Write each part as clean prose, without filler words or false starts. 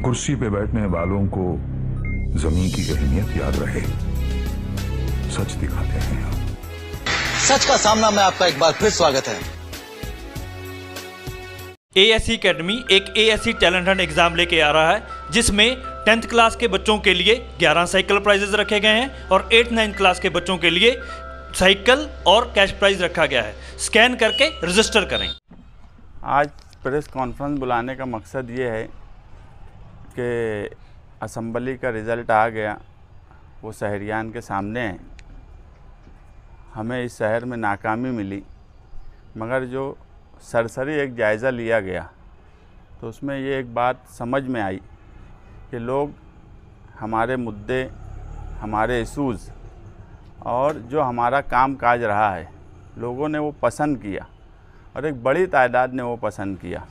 कुर्सी पे बैठने वालों को जमीन की अहमियत याद रहे, सच दिखाते हैं हम। सच का सामना में आपका एक बार फिर स्वागत है। एएससी एकेडमी एक एएससी टैलेंट हंट एग्जाम लेके आ रहा है, जिसमें 10th क्लास के बच्चों के लिए 11 साइकिल प्राइजेस रखे गए हैं और 8th-9th क्लास के बच्चों के लिए साइकिल और कैश प्राइज रखा गया है। स्कैन करके रजिस्टर करें। आज प्रेस कॉन्फ्रेंस बुलाने का मकसद ये है कि असेंबली का रिज़ल्ट आ गया, वो शहरियान के सामने है। हमें इस शहर में नाकामी मिली, मगर जो सरसरी एक जायज़ा लिया गया तो उसमें ये एक बात समझ में आई कि लोग हमारे मुद्दे, हमारे इशूज़ और जो हमारा काम काज रहा है, लोगों ने वो पसंद किया और एक बड़ी तादाद ने वो पसंद किया।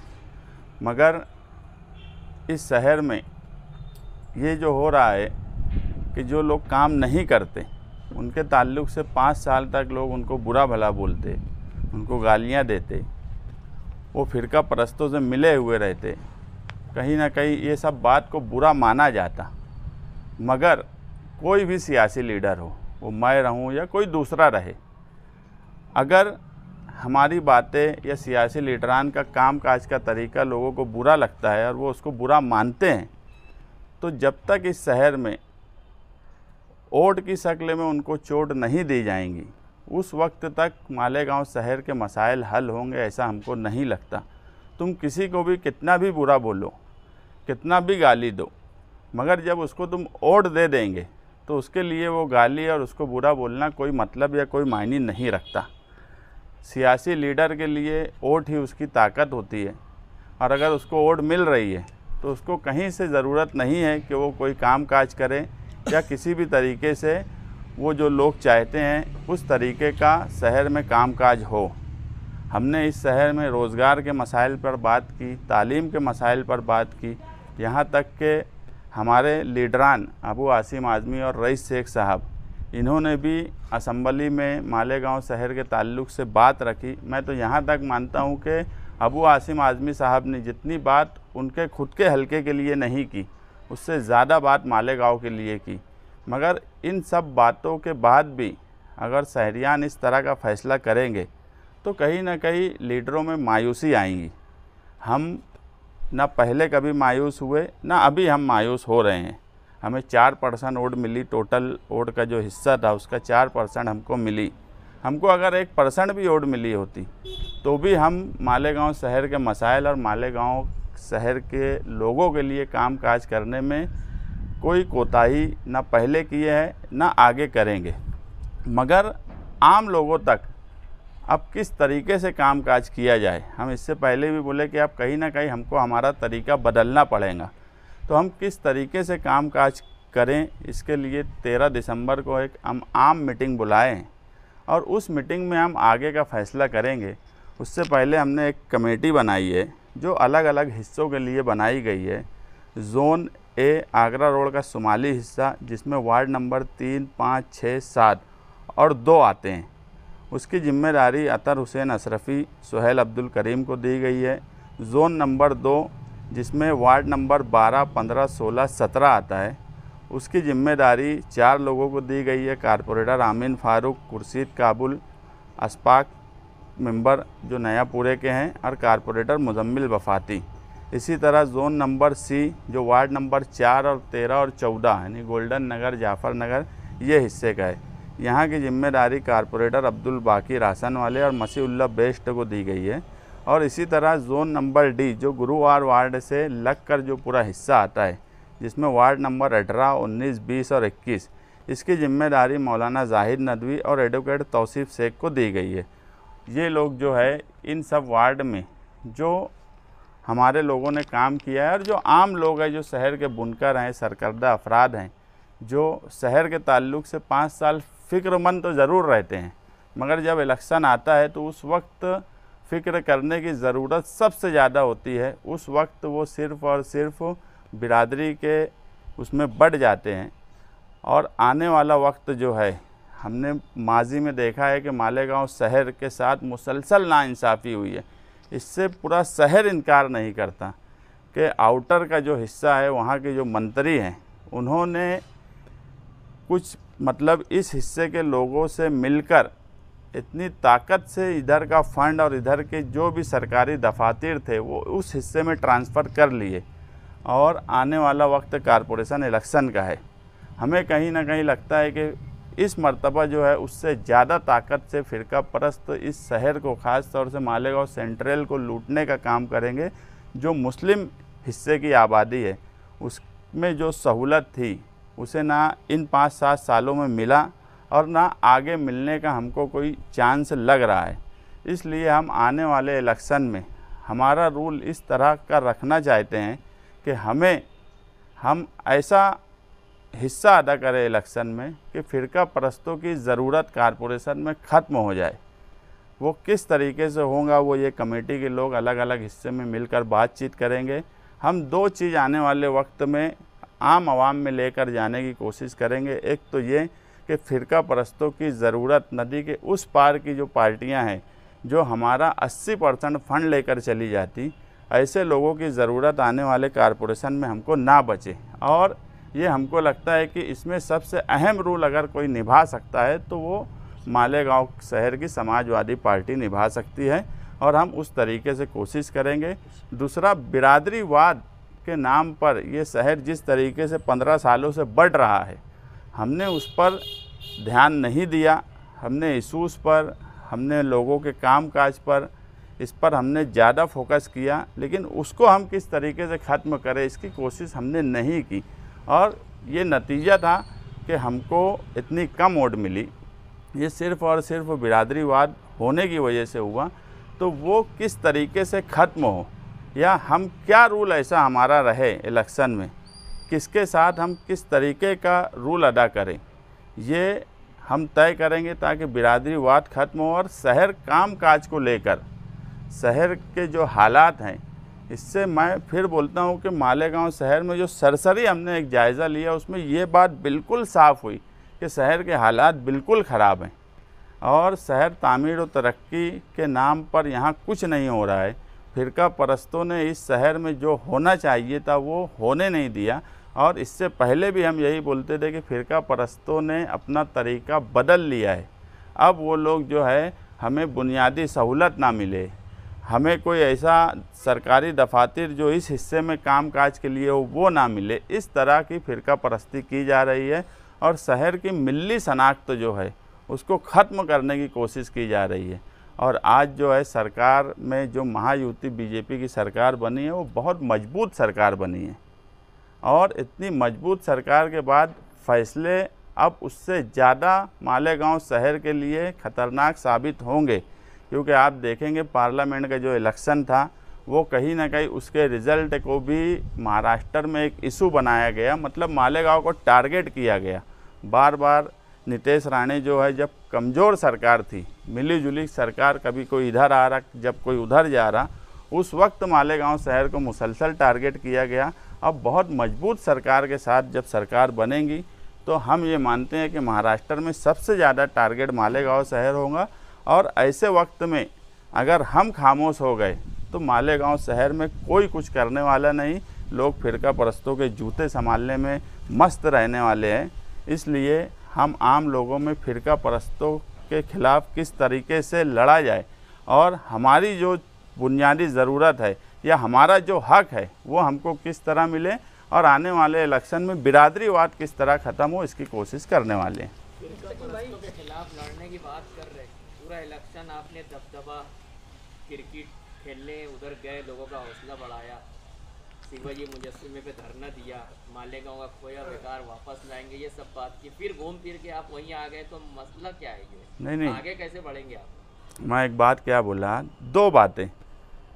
मगर इस शहर में ये जो हो रहा है कि जो लोग काम नहीं करते उनके ताल्लुक़ से 5 साल तक लोग उनको बुरा भला बोलते, उनको गालियाँ देते, वो फ़िरका परस्तों से मिले हुए रहते, कहीं ना कहीं ये सब बात को बुरा माना जाता। मगर कोई भी सियासी लीडर हो, वो मैं रहूं या कोई दूसरा रहे, अगर हमारी बातें या सियासी लीडरान का काम काज का तरीका लोगों को बुरा लगता है और वो उसको बुरा मानते हैं, तो जब तक इस शहर में वोट की शक्ल में उनको चोट नहीं दी जाएंगी, उस वक्त तक मालेगांव शहर के मसाइल हल होंगे ऐसा हमको नहीं लगता। तुम किसी को भी कितना भी बुरा बोलो, कितना भी गाली दो, मगर जब उसको तुम वोट दे देंगे तो उसके लिए वो गाली और उसको बुरा बोलना कोई मतलब या कोई मायने नहीं रखता। सियासी लीडर के लिए वोट ही उसकी ताकत होती है, और अगर उसको वोट मिल रही है तो उसको कहीं से ज़रूरत नहीं है कि वो कोई काम काज करे या किसी भी तरीके से वो जो लोग चाहते हैं उस तरीके का शहर में कामकाज हो। हमने इस शहर में रोज़गार के मसाइल पर बात की, तालीम के मसाइल पर बात की, यहाँ तक कि हमारे लीडरान अबू आसिम आज़मी और रईस शेख साहब, इन्होंने भी असेंबली में मालेगांव शहर के ताल्लुक़ से बात रखी। मैं तो यहाँ तक मानता हूँ कि अबू आसिम आज़मी साहब ने जितनी बात उनके खुद के हलके के लिए नहीं की, उससे ज़्यादा बात मालेगांव के लिए की। मगर इन सब बातों के बाद भी अगर शहरियान इस तरह का फ़ैसला करेंगे तो कहीं ना कहीं लीडरों में मायूसी आएंगी। हम ना पहले कभी मायूस हुए, ना अभी हम मायूस हो रहे हैं। हमें 4% वोट मिली, टोटल वोट का जो हिस्सा था उसका 4% हमको मिली। हमको अगर 1% भी वोट मिली होती तो भी हम मालेगांव शहर के मसाइल और मालेगांव शहर के लोगों के लिए काम काज करने में कोई कोताही ना पहले किए हैं ना आगे करेंगे। मगर आम लोगों तक अब किस तरीके से काम काज किया जाए, हम इससे पहले भी बोले कि अब कहीं ना कहीं हमको हमारा तरीका बदलना पड़ेगा। तो हम किस तरीके से काम काज करें, इसके लिए 13 दिसंबर को एक हम आम मीटिंग बुलाए हैं और उस मीटिंग में हम आगे का फ़ैसला करेंगे। उससे पहले हमने एक कमेटी बनाई है जो अलग अलग हिस्सों के लिए बनाई गई है। जोन ए आगरा रोड का शुमाली हिस्सा, जिसमें वार्ड नंबर 3, 5, 6, 7 और 2 आते हैं, उसकी जिम्मेदारी अतर हुसैन अशरफ़ी, सुहेल अब्दुल करीम को दी गई है। जोन नंबर 2, जिसमें वार्ड नंबर 12, 15, 16, 17 आता है, उसकी जिम्मेदारी 4 लोगों को दी गई है। कारपोरेटर आमीन फ़ारूक, खुर्शीद काबुल, अशफाक मेंबर जो नयापुरे के हैं, और कारपोरेटर मुजम्मिल वफ़ाती। इसी तरह जोन नंबर सी, जो वार्ड नंबर 4 और 13 और 14 यानी गोल्डन नगर, जाफ़र नगर, ये हिस्से का है, यहाँ की जिम्मेदारी कारपोरेटर अब्दुल बाकी रासन वाले और मसीउल्लाह बेस्ट को दी गई है। और इसी तरह जोन नंबर डी, जो गुरुवार वार्ड से लगकर जो पूरा हिस्सा आता है, जिसमें वार्ड नंबर 18, 19, 20 और 21, इसकी जिम्मेदारी मौलाना जाहिद नदवी और एडवोकेट तौसीफ़ शेख को दी गई है। ये लोग जो है इन सब वार्ड में जो हमारे लोगों ने काम किया है और जो आम लोग हैं, जो शहर के बुनकर हैं, सरकर्दा अफराद हैं, जो शहर के ताल्लुक़ से 5 साल फ़िक्रमंद तो ज़रूर रहते हैं, मगर जब इलेक्शन आता है तो उस वक्त फ़िक्र करने की ज़रूरत सबसे ज़्यादा होती है। उस वक्त वो सिर्फ़ और सिर्फ बिरादरी के उसमें बढ़ जाते हैं। और आने वाला वक्त जो है, हमने माजी में देखा है कि मालेगांव शहर के साथ मुसलसल नाइंसाफ़ी हुई है, इससे पूरा शहर इनकार नहीं करता, कि आउटर का जो हिस्सा है वहाँ के जो मंत्री हैं उन्होंने कुछ मतलब इस हिस्से के लोगों से मिलकर इतनी ताकत से इधर का फंड और इधर के जो भी सरकारी दफातर थे वो उस हिस्से में ट्रांसफ़र कर लिए। और आने वाला वक्त कारपोरेशन इलेक्शन का है, हमें कहीं ना कहीं लगता है कि इस मर्तबा जो है उससे ज़्यादा ताकत से फ़िरका परस्त इस शहर को, ख़ास तौर से मालेगांव सेंट्रल को लूटने का काम करेंगे। जो मुस्लिम हिस्से की आबादी है उसमें जो सहूलत थी उसे ना इन 5-7 सालों में मिला और ना आगे मिलने का हमको कोई चांस लग रहा है। इसलिए हम आने वाले इलेक्शन में हमारा रूल इस तरह का रखना चाहते हैं कि हम ऐसा हिस्सा अदा करें इलेक्शन में कि फ़िरका परस्तों की ज़रूरत कारपोरेशन में ख़त्म हो जाए। वो किस तरीके से होगा वो ये कमेटी के लोग अलग अलग हिस्से में मिलकर बातचीत करेंगे। हम 2 चीज़ आने वाले वक्त में आम आवाम में लेकर जाने की कोशिश करेंगे। एक तो ये कि फ़िरका परस्तों की ज़रूरत नदी के उस पार की जो पार्टियां हैं जो हमारा 80% फंड लेकर चली जाती, ऐसे लोगों की ज़रूरत आने वाले कारपोरेशन में हमको ना बचे। और ये हमको लगता है कि इसमें सबसे अहम रोल अगर कोई निभा सकता है तो वो मालेगांव शहर की समाजवादी पार्टी निभा सकती है और हम उस तरीके से कोशिश करेंगे। दूसरा, बिरादरीवाद के नाम पर ये शहर जिस तरीके से 15 सालों से बढ़ रहा है, हमने उस पर ध्यान नहीं दिया। हमने इशूज़ पर, हमने लोगों के कामकाज पर, इस पर हमने ज़्यादा फोकस किया, लेकिन उसको हम किस तरीके से ख़त्म करें इसकी कोशिश हमने नहीं की। और ये नतीजा था कि हमको इतनी कम वोट मिली। ये सिर्फ़ और सिर्फ बिरादरीवाद होने की वजह से हुआ। तो वो किस तरीके से ख़त्म हो, या हम क्या रूल ऐसा हमारा रहे इलेक्शन में, किसके साथ हम किस तरीके का रूल अदा करें, ये हम तय करेंगे ताकि बिरादरीवाद ख़त्म हो। और शहर काम काज को लेकर शहर के जो हालात हैं, इससे मैं फिर बोलता हूँ कि मालेगांव शहर में जो सरसरी हमने एक जायज़ा लिया उसमें ये बात बिल्कुल साफ़ हुई कि शहर के हालात बिल्कुल ख़राब हैं और शहर तामीर और तरक्की के नाम पर यहाँ कुछ नहीं हो रहा है। फ़िरका परस्तों ने इस शहर में जो होना चाहिए था वो होने नहीं दिया। और इससे पहले भी हम यही बोलते थे कि फ़िरका परस्तों ने अपना तरीका बदल लिया है। अब वो लोग जो है हमें बुनियादी सहूलत ना मिले, हमें कोई ऐसा सरकारी दफातर जो इस हिस्से में कामकाज के लिए हो वो ना मिले, इस तरह की फ़िरका परस्ती की जा रही है। और शहर की मिली शनाख्त जो है उसको ख़त्म करने की कोशिश की जा रही है। और आज जो है सरकार में जो महायुति बीजेपी की सरकार बनी है वो बहुत मजबूत सरकार बनी है। और इतनी मजबूत सरकार के बाद फैसले अब उससे ज़्यादा मालेगांव शहर के लिए ख़तरनाक साबित होंगे, क्योंकि आप देखेंगे पार्लियामेंट का जो इलेक्शन था वो कहीं ना कहीं उसके रिज़ल्ट को भी महाराष्ट्र में एक इशू बनाया गया, मतलब मालेगांव को टारगेट किया गया। बार बार नीतीश राणे जो है, जब कमज़ोर सरकार थी, मिली जुली सरकार, कभी कोई इधर आ रहा, जब कोई उधर जा रहा, उस वक्त मालेगांव शहर को मुसलसल टारगेट किया गया। अब बहुत मजबूत सरकार के साथ जब सरकार बनेगी तो हम ये मानते हैं कि महाराष्ट्र में सबसे ज़्यादा टारगेट मालेगांव शहर होगा। और ऐसे वक्त में अगर हम खामोश हो गए तो मालेगांव शहर में कोई कुछ करने वाला नहीं, लोग फ़िरका परस्तों के जूते संभालने में मस्त रहने वाले हैं। इसलिए हम आम लोगों में फ़िरका परस्तों के ख़िलाफ़ किस तरीके से लड़ा जाए और हमारी जो बुनियादी ज़रूरत है या हमारा जो हक है वो हमको किस तरह मिले, और आने वाले इलेक्शन में बिरादरीवाद किस तरह ख़त्म हो, इसकी कोशिश करने वाले हैं। के खिलाफ लड़ने की बात कर रहे, पूरा इलेक्शन आपने दबदबा, क्रिकेट खेलने उधर गए, लोगों का हौसला बढ़ाया, शिवाजी मुजस्सिमे पे धरना दिया, मालेगांव का खोया बेकार वापस लाएंगे, ये सब बात की, फिर घूम फिर के आप वहीं आ गए, तो मसला क्या है ये? नहीं, आगे कैसे बढ़ेंगे आप? मैं एक बात क्या बोला, 2 बातें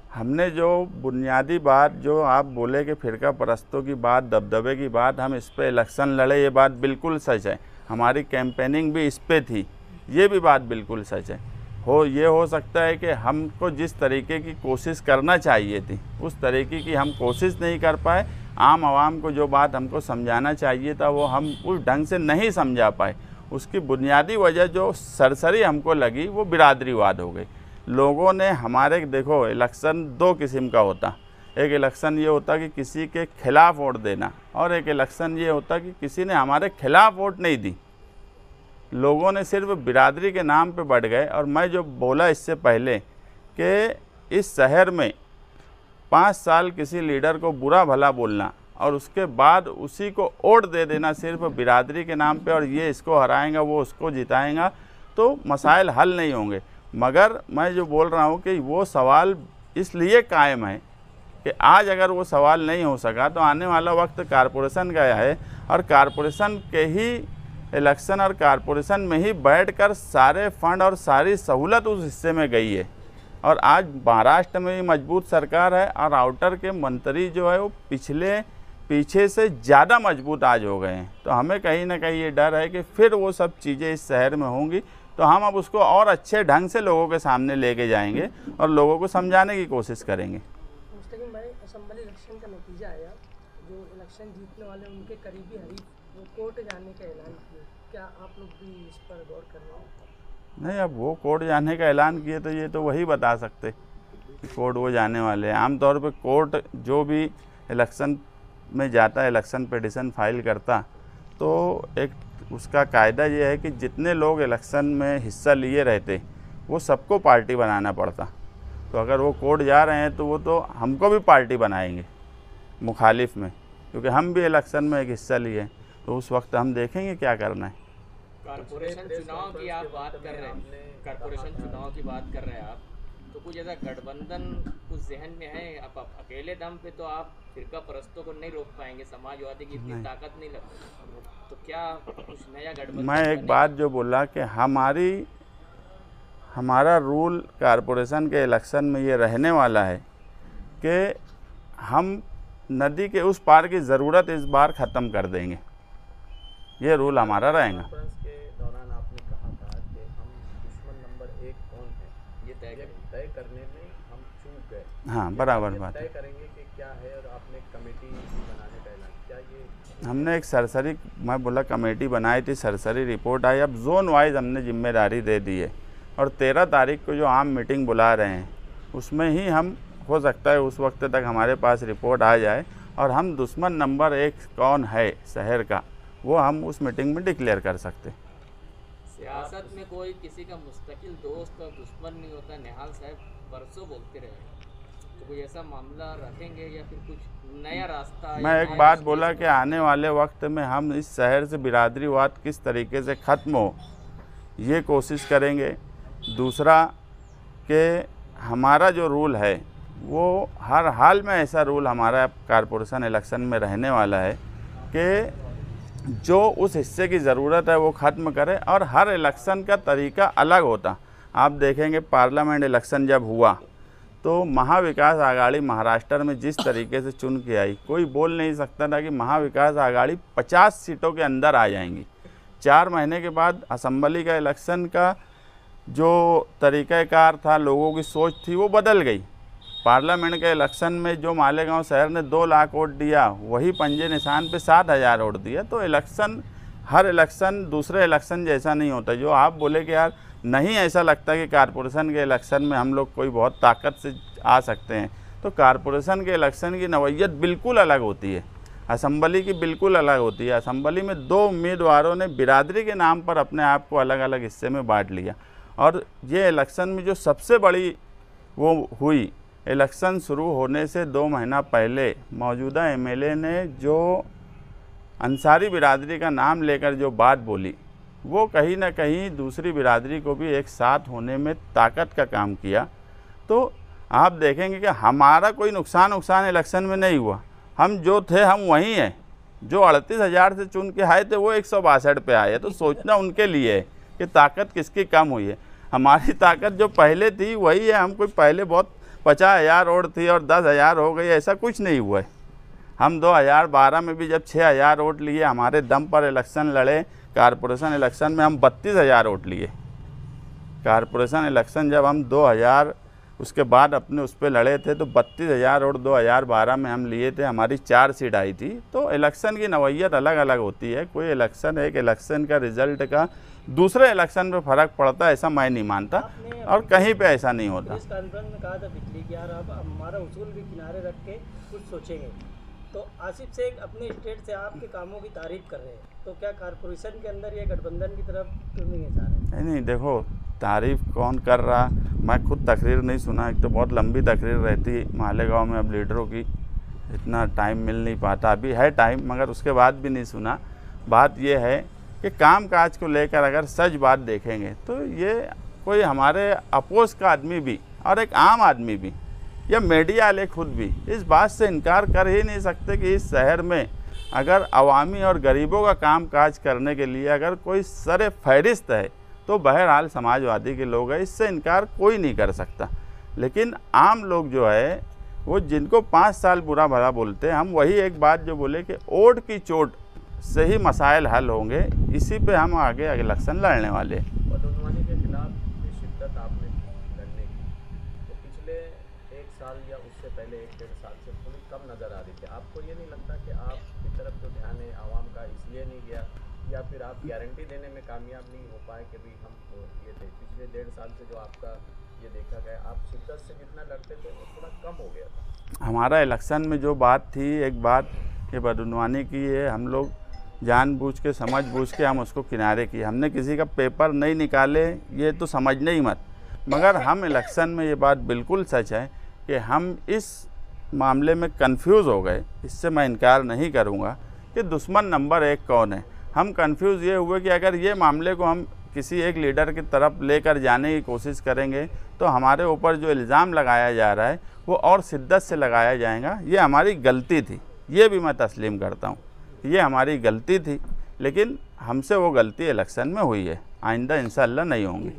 हमने, जो बुनियादी बात जो आप बोले कि फ़िरका परस्तों की बात, दबदबे की बात, हम इस पे इलेक्शन लड़े, ये बात बिल्कुल सच है। हमारी कैंपेनिंग भी इस पे थी, ये भी बात बिल्कुल सच है। ये हो सकता है कि हमको जिस तरीके की कोशिश करना चाहिए थी उस तरीके की हम कोशिश नहीं कर पाए। आम आवाम को जो बात हमको समझाना चाहिए था वो हम उस ढंग से नहीं समझा पाए। उसकी बुनियादी वजह जो सरसरी हमको लगी वो बिरादरीवाद हो गई। लोगों ने हमारे, देखो इलेक्शन 2 किस्म का होता, एक इलेक्शन ये होता कि किसी के खिलाफ वोट देना, और एक इलेक्शन ये होता कि किसी ने हमारे खिलाफ वोट नहीं दी, लोगों ने सिर्फ बिरादरी के नाम पे बढ़ गए। और मैं जो बोला इससे पहले कि इस शहर में 5 साल किसी लीडर को बुरा भला बोलना और उसके बाद उसी को वोट दे देना सिर्फ बिरादरी के नाम पे, और ये इसको हराएगा वो उसको जिताएगा, तो मसाइल हल नहीं होंगे। मगर मैं जो बोल रहा हूँ कि वो सवाल इसलिए कायम है कि आज अगर वो सवाल नहीं हो सका तो आने वाला वक्त कारपोरेशन का है, और कारपोरेशन के ही इलेक्शन और कारपोरेशन में ही बैठकर सारे फंड और सारी सहूलत उस हिस्से में गई है। और आज महाराष्ट्र में भी मजबूत सरकार है, और आउटर के मंत्री जो है वो पीछे से ज़्यादा मजबूत आज हो गए हैं। तो हमें कहीं ना कहीं ये डर है कि फिर वो सब चीज़ें इस शहर में होंगी, तो हम अब उसको और अच्छे ढंग से लोगों के सामने लेके जाएंगे और लोगों को समझाने की कोशिश करेंगे। मुस्तकिम भाई, असेंबली इलेक्शन का नतीजा आया, जो इलेक्शन जीतने वाले उनके करीबी हरीफ वो कोर्ट जाने का ऐलान किए, क्या आप लोग भी इस पर गौर कर रहे हैं? नहीं, अब वो कोर्ट जाने का ऐलान किए तो ये तो वही बता सकते कि कोर्ट वो जाने वाले हैं। आमतौर पे कोर्ट जो भी इलेक्शन में जाता है, इलेक्शन पिटीशन फाइल करता, तो एक उसका कायदा ये है कि जितने लोग इलेक्शन में हिस्सा लिए रहते वो सबको पार्टी बनाना पड़ता। तो अगर वो कोर्ट जा रहे हैं तो वो तो हमको भी पार्टी बनाएंगे मुखालिफ में, क्योंकि हम भी इलेक्शन में एक हिस्सा लिए, तो उस वक्त हम देखेंगे क्या करना है। कारपोरेशन चुनाव की आप बात कर रहे हैं, कारपोरेशन चुनाव की बात कर रहे हैं आप, तो कुछ ऐसा गठबंधन कुछ जहन में है? आप अकेले दम पे तो आप फिरका परस्तों को नहीं रोक पाएंगे, समाजवादी की इतनी ताकत नहीं लगती, तो क्या कुछ नया गठबंधन? मैं एक बात जो बोला कि हमारा रूल कारपोरेशन के इलेक्शन में ये रहने वाला है कि हम नदी के उस पार की ज़रूरत इस बार ख़त्म कर देंगे, ये रूल हमारा रहेगा। कॉन्फ्रेंस के दौरान आपने कहा था कि हम दुश्मन नंबर 1 कौन है ये तय करने में हम चूक गए। हाँ, बराबर बात है। तय करेंगे कि क्या है, और आपने कमेटी बनाने का ऐलान किया, ये हमने एक सरसरी, मैं बोला कमेटी बनाई थी, सरसरी रिपोर्ट आई, अब जोन वाइज हमने जिम्मेदारी दे दी है, और 13 तारीख को जो आम मीटिंग बुला रहे हैं उसमें ही हम, हो सकता है उस वक्त तक हमारे पास रिपोर्ट आ जाए और हम दुश्मन नंबर 1 कौन है शहर का वो हम उस मीटिंग में डिक्लेयर कर सकते। सियासत में कोई किसी का मुस्तकिल दोस्त और दुश्मन नहीं होता, निहाल साहब परसों बोलते रहे, तो कोई ऐसा मामला रखेंगे या फिर कुछ नया रास्ता? मैं एक बात बोला कि आने वाले वक्त में हम इस शहर से बिरादरीवाद किस तरीके से ख़त्म हो ये कोशिश करेंगे। दूसरा कि हमारा जो रूल है वो हर हाल में ऐसा रूल हमारा कारपोरेशन इलेक्शन में रहने वाला है कि जो उस हिस्से की ज़रूरत है वो ख़त्म करे, और हर इलेक्शन का तरीका अलग होता। आप देखेंगे पार्लियामेंट इलेक्शन जब हुआ तो महाविकास आघाड़ी महाराष्ट्र में जिस तरीके से चुन के आई, कोई बोल नहीं सकता था कि महाविकास आघाड़ी 50 सीटों के अंदर आ जाएंगी। 4 महीने के बाद असेंबली का इलेक्शन का जो तरीक़ाकार था, लोगों की सोच थी, वो बदल गई। पार्लियामेंट के इलेक्शन में जो मालेगांव शहर ने 2 लाख वोट दिया, वही पंजे निशान पे 7,000 वोट दिया। तो इलेक्शन, हर इलेक्शन दूसरे इलेक्शन जैसा नहीं होता। जो आप बोले कि यार नहीं ऐसा लगता कि कारपोरेशन के इलेक्शन में हम लोग कोई बहुत ताकत से आ सकते हैं, तो कारपोरेशन के इलेक्शन की नवैयत बिल्कुल अलग होती है, असेंबली की बिल्कुल अलग होती है। असेंबली में 2 उम्मीदवारों ने बिरादरी के नाम पर अपने आप को अलग अलग हिस्से में बांट लिया, और ये इलेक्शन में जो सबसे बड़ी वो हुई, इलेक्शन शुरू होने से 2 महीना पहले मौजूदा एमएलए ने जो अंसारी बिरादरी का नाम लेकर जो बात बोली, वो कहीं ना कहीं दूसरी बिरादरी को भी एक साथ होने में ताकत का काम किया। तो आप देखेंगे कि हमारा कोई नुकसान इलेक्शन में नहीं हुआ। हम जो थे हम वहीं हैं, जो 38,000 से चुन के आए थे वो 162 पे आए। तो सोचना उनके लिए है कि ताकत किसकी कम हुई है। हमारी ताकत जो पहले थी वही है। हम कोई पहले बहुत 50,000 वोट थी और 10,000 हो गई, ऐसा कुछ नहीं हुआ है। हम 2012 में भी जब 6,000 वोट लिए, हमारे दम पर इलेक्शन लड़े। कारपोरेशन इलेक्शन में हम 32,000 वोट लिए। कारपोरेशन इलेक्शन जब हम उसके बाद अपने उस पर लड़े थे तो 32,000 और 2012 में हम लिए थे, हमारी 4 सीट आई थी। तो इलेक्शन की नौइयत अलग अलग होती है। कोई इलेक्शन, एक इलेक्शन का रिजल्ट का दूसरे इलेक्शन पे फ़र्क पड़ता है, ऐसा मैं नहीं मानता, और कहीं पे ऐसा नहीं होता। प्रेस कॉन्फ्रेंस में कहा था पिछली कि यार अब हमारा उसूल भी किनारे रख के कुछ सोचेंगे। तो आसिफ शेख अपने स्टेट से आपके कामों की तारीफ कर रहे हैं, तो क्या कॉरपोरेशन के अंदर ये गठबंधन की तरफ क्यों नहीं जा रहे? नहीं, देखो तारीफ कौन कर रहा, मैं खुद तकरीर नहीं सुना। एक तो बहुत लंबी तकरीर रहती मालेगांव में अब लीडरों की, इतना टाइम मिल नहीं पाता। अभी है टाइम, मगर उसके बाद भी नहीं सुना। बात ये है कि काम काज को लेकर अगर सच बात देखेंगे तो ये कोई हमारे अपोज का आदमी भी और एक आम आदमी भी या मीडिया वाले खुद भी इस बात से इनकार कर ही नहीं सकते कि इस शहर में अगर अवामी और गरीबों का काम काज करने के लिए अगर कोई सर फहरिस्त है तो बहरहाल समाजवादी के लोग हैं। इससे इनकार कोई नहीं कर सकता। लेकिन आम लोग जो है वो जिनको 5 साल बुरा भला बोलते हैं, हम वही एक बात जो बोले कि ओट की चोट से ही मसाइल हल होंगे, इसी पे हम आगे इलेक्शन लड़ने वाले हैं। बदनवानी के खिलाफ जो शिद्दत आपने लड़ने की, तो पिछले 1 साल या उससे पहले 1-1.5 साल से थोड़ी कम नज़र आ रही थी। आपको ये नहीं लगता कि आपकी तरफ जो ध्यान है आवाम का इसलिए नहीं गया, या फिर आप गारंटी देने में कामयाब नहीं हो पाए कि भाई हम ये थे? पिछले 1.5 साल से जो आपका ये देखा गया, आप शिद्दत से जितना लड़ते थे वो थोड़ा कम हो गया था। हमारा इलेक्शन में जो बात थी, एक बात कि बदनवानी की है, हम लोग जानबूझ के समझबूझ के हम उसको किनारे किए। हमने किसी का पेपर नहीं निकाले, ये तो समझने ही मत। मगर हम इलेक्शन में ये बात बिल्कुल सच है कि हम इस मामले में कंफ्यूज हो गए। इससे मैं इनकार नहीं करूँगा कि दुश्मन नंबर 1 कौन है। हम कंफ्यूज ये हुए कि अगर ये मामले को हम किसी एक लीडर की तरफ लेकर जाने की कोशिश करेंगे तो हमारे ऊपर जो इल्ज़ाम लगाया जा रहा है वो और शिद्दत से लगाया जाएगा। ये हमारी गलती थी, ये भी मैं तस्लीम करता हूँ, ये हमारी गलती थी। लेकिन हमसे वो गलती इलेक्शन में हुई है, आइंदा इंशाअल्लाह नहीं होंगी।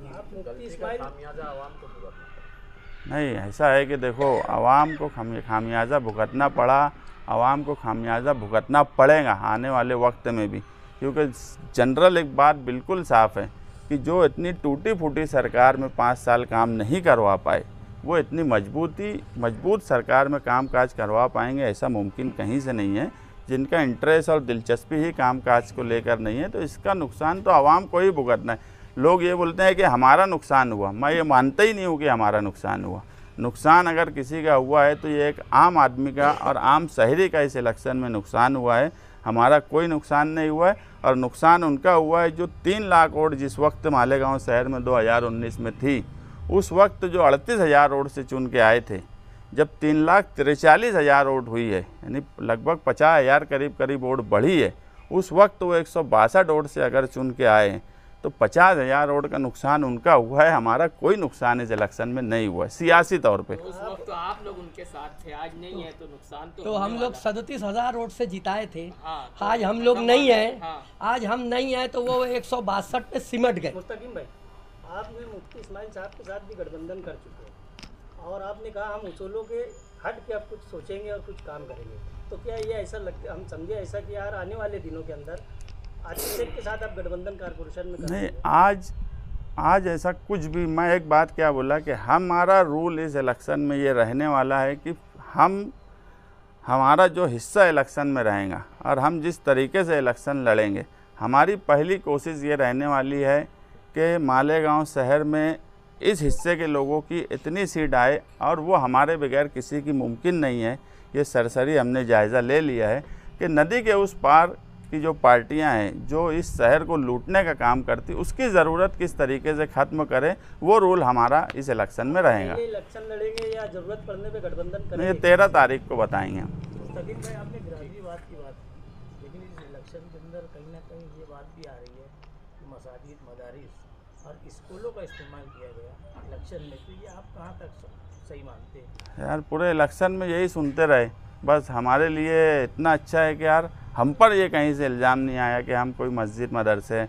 नहीं, ऐसा है कि देखो आवाम को खामियाजा भुगतना पड़ा, आवाम को खामियाजा भुगतना पड़ेगा आने वाले वक्त में भी, क्योंकि जनरल एक बात बिल्कुल साफ़ है कि जो इतनी टूटी फूटी सरकार में 5 साल काम नहीं करवा पाए, वो इतनी मजबूत सरकार में काम काज करवा पाएंगे ऐसा मुमकिन कहीं से नहीं है। जिनका इंटरेस्ट और दिलचस्पी ही काम काज को लेकर नहीं है, तो इसका नुकसान तो आवाम को ही भुगतना है। लोग ये बोलते हैं कि हमारा नुकसान हुआ, मैं ये मानता ही नहीं हूँ कि हमारा नुकसान हुआ। नुकसान अगर किसी का हुआ है तो ये एक आम आदमी का और आम शहरी का इस इलेक्शन में नुकसान हुआ है। हमारा कोई नुकसान नहीं हुआ है, और नुकसान उनका हुआ है जो 3 लाख वोट जिस वक्त मालेगांव शहर में 2019 में थी, उस वक्त जो 38,000 वोट से चुन के आए थे, जब 3,43,000 वोट हुई है, यानी लगभग 50,000 करीब वोट बढ़ी है, उस वक्त वो 162 वोट से अगर चुन के आए हैं तो 50,000 वोट का नुकसान उनका हुआ है। हमारा कोई नुकसान इस इलेक्शन में नहीं हुआ है सियासी तौर पे। उस वक्त तो आप लोग उनके साथ थे, आज नहीं है तो नुकसान तो हम लोग 37,000 वोट से जिताए थे। हाँ, तो आज हम लोग नहीं हैं। हाँ। आज हम नहीं हैं तो वो 162 पे सिमट गए। मुस्तकीम भाई, आपने मुफ्ती इस्माइल साहब के साथ भी गठबंधन कर चुके हैं और आपने कहा हम उसूलों के हट के अब कुछ सोचेंगे और कुछ काम करेंगे, तो क्या ये ऐसा लगता, हम समझे ऐसा कि यार आने वाले दिनों के अंदर आसिफ शेख के साथ आप गठबंधन कॉर्पोरेशन में नहीं, आज ऐसा कुछ भी, मैं एक बात क्या बोला कि हमारा रूल इस इलेक्शन में ये रहने वाला है कि हमारा जो हिस्सा इलेक्शन में रहेगा और हम जिस तरीके से इलेक्शन लड़ेंगे, हमारी पहली कोशिश ये रहने वाली है कि मालेगांव शहर में इस हिस्से के लोगों की इतनी सीट आए, और वो हमारे बगैर किसी की मुमकिन नहीं है। ये सरसरी हमने जायज़ा ले लिया है कि नदी के उस पार की जो पार्टियां हैं जो इस शहर को लूटने का काम करती, उसकी ज़रूरत किस तरीके से ख़त्म करें, वो रूल हमारा इस इलेक्शन में रहेगा। इलेक्शन लड़ेंगे या जरूरत पड़ने पे गठबंधन करेंगे, ये 13 तारीख को बताएंगे हम। मुस्तकीम भाई, आपने ग्रामीणवाद की बात की, लेकिन इस इलेक्शन के अंदर कहीं ना कहीं ये बात भी आ रही है कि मसाजिद, मदारिस और स्कूलों का इस्तेमाल किया गया इलेक्शन में, तो ये आप कहाँ तक सही मानते हैं? यार पूरे इलेक्शन में यही सुनते रहे, बस हमारे लिए इतना अच्छा है कि यार हम पर ये कहीं से इल्ज़ाम नहीं आया कि हम कोई मस्जिद, मदरसे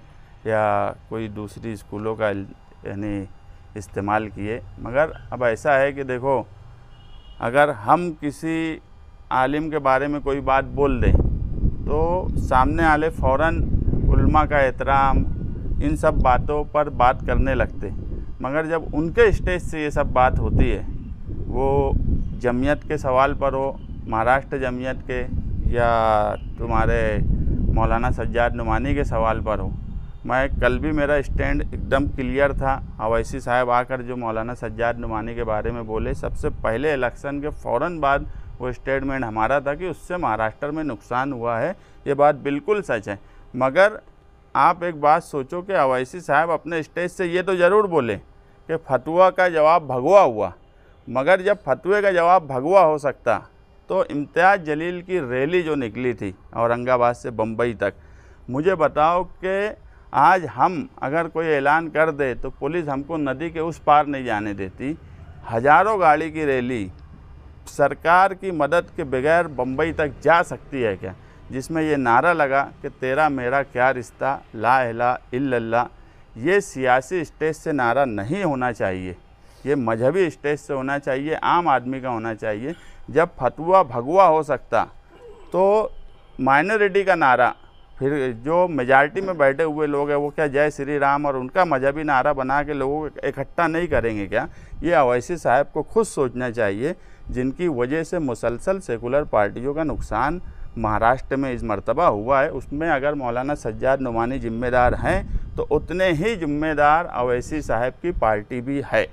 या कोई दूसरी स्कूलों का यानी इस्तेमाल किए। मगर अब ऐसा है कि देखो, अगर हम किसी आलिम के बारे में कोई बात बोल दें तो सामने वाले फ़ौरन उल्मा का एहतराम, इन सब बातों पर बात करने लगते, मगर जब उनके स्टेज से ये सब बात होती है वो जमीयत के सवाल पर हो, महाराष्ट्र जमीयत के या तुम्हारे मौलाना सज्जाद नुमानी के सवाल पर हो। मैं कल भी मेरा स्टैंड एकदम क्लियर था। अवैसी साहब आकर जो मौलाना सज्जाद नुमानी के बारे में बोले, सबसे पहले इलेक्शन के फ़ौरन बाद वो स्टेटमेंट हमारा था कि उससे महाराष्ट्र में नुकसान हुआ है। ये बात बिल्कुल सच है। मगर आप एक बात सोचो कि अवैसी साहब अपने स्टेज से ये तो ज़रूर बोले कि फतवा का जवाब भगवा हुआ, मगर जब फतवे का जवाब भगवा हो सकता तो इम्तियाज़ जलील की रैली जो निकली थी औरंगाबाद से बम्बई तक, मुझे बताओ कि आज हम अगर कोई ऐलान कर दे तो पुलिस हमको नदी के उस पार नहीं जाने देती। हज़ारों गाड़ी की रैली सरकार की मदद के बगैर बम्बई तक जा सकती है क्या, जिसमें ये नारा लगा कि तेरा मेरा क्या रिश्ता, ला इलाहा इल्लल्लाह। ये सियासी स्टेज से नारा नहीं होना चाहिए, ये मजहबी स्टेज से होना चाहिए, आम आदमी का होना चाहिए। जब फतवा भगवा हो सकता तो माइनॉरिटी का नारा, फिर जो मेजॉरिटी में बैठे हुए लोग हैं वो क्या जय श्री राम और उनका मजहबी नारा बना के लोगों को इकट्ठा नहीं करेंगे क्या? ये अवैसी साहब को खुद सोचना चाहिए, जिनकी वजह से मुसलसल सेकुलर पार्टियों का नुकसान महाराष्ट्र में इस मर्तबा हुआ है। उसमें अगर मौलाना सज्जाद नुमानी जिम्मेदार हैं तो उतने ही जिम्मेदार अवैसी साहब की पार्टी भी है।